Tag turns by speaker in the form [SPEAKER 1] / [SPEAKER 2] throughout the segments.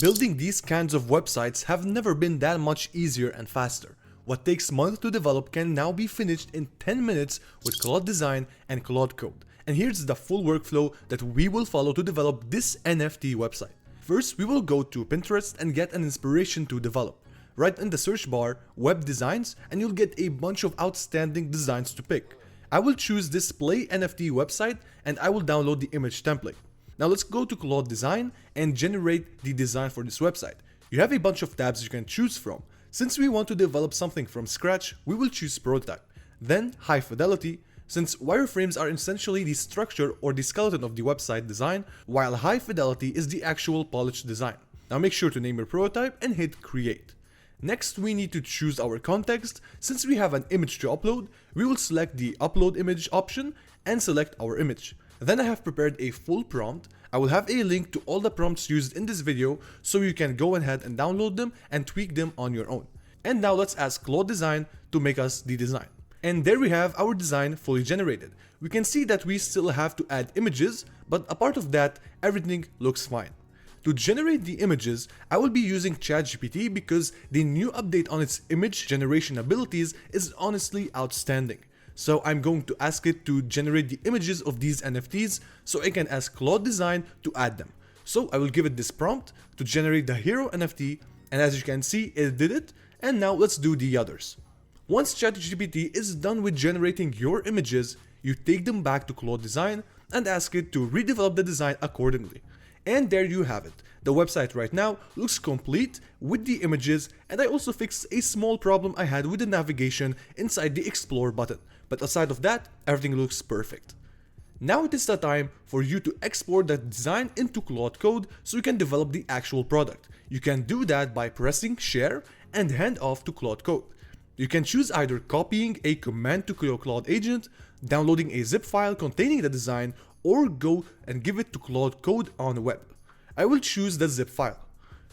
[SPEAKER 1] Building these kinds of websites have never been that much easier and faster. What takes months to develop can now be finished in 10 minutes with Claude Design and Claude Code. And here's the full workflow that we will follow to develop this NFT website. First, we will go to Pinterest and get an inspiration to develop. Write in the search bar web designs and you'll get a bunch of outstanding designs to pick. I will choose display NFT website and I will download the image template. Now let's go to Claude Design and generate the design for this website. You have a bunch of tabs you can choose from. Since we want to develop something from scratch, we will choose prototype. Then high fidelity, since wireframes are essentially the structure or the skeleton of the website design, while high fidelity is the actual polished design. Now make sure to name your prototype and hit create. Next, we need to choose our context. Since we have an image to upload, we will select the upload image option and select our image. Then I have prepared a full prompt. I will have a link to all the prompts used in this video so you can go ahead and download them and tweak them on your own. And now let's ask Claude Design to make us the design. And there we have our design fully generated. We can see that we still have to add images, but apart of that, everything looks fine. To generate the images, I will be using ChatGPT because the new update on its image generation abilities is honestly outstanding. So I'm going to ask it to generate the images of these NFTs so I can ask Claude Design to add them. So I will give it this prompt to generate the hero NFT, and as you can see, it did it. And now let's do the others. Once ChatGPT is done with generating your images, you take them back to Claude Design and ask it to redevelop the design accordingly. And there you have it. The website right now looks complete with the images, and I also fixed a small problem I had with the navigation inside the Explore button. But aside of that, everything looks perfect. Now it is the time for you to export that design into Claude Code so you can develop the actual product. You can do that by pressing share and hand off to Claude Code. You can choose either copying a command to your Claude agent, downloading a zip file containing the design, or go and give it to Claude Code on the web. I will choose the zip file.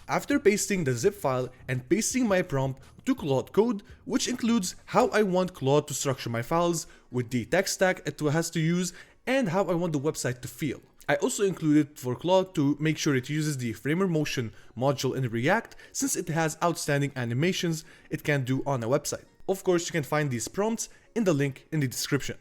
[SPEAKER 1] After pasting the zip file and pasting my prompt to Claude Code, which includes how I want Claude to structure my files with the tech stack it has to use and how I want the website to feel. I also included for Claude to make sure it uses the Framer Motion module in React since it has outstanding animations it can do on a website. Of course, you can find these prompts in the link in the description.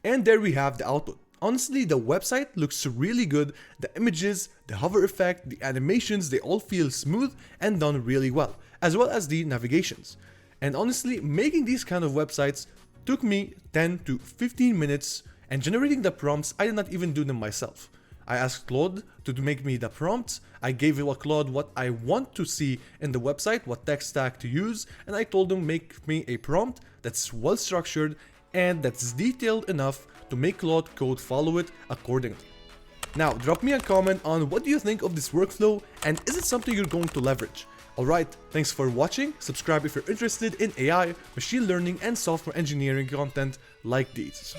[SPEAKER 1] And there we have the output. Honestly, the website looks really good. The images, the hover effect, the animations, they all feel smooth and done really well, as well as the navigations. And honestly, making these kind of websites took me 10 to 15 minutes, and generating the prompts, I did not even do them myself. I asked Claude to make me the prompts. I gave Claude what I want to see in the website, what tech stack to use, and I told him make me a prompt that's well structured and that's detailed enough to make Claude Code follow it accordingly. Now, drop me a comment on what do you think of this workflow and is it something you're going to leverage? Alright, thanks for watching. Subscribe if you're interested in AI, machine learning, and software engineering content like these.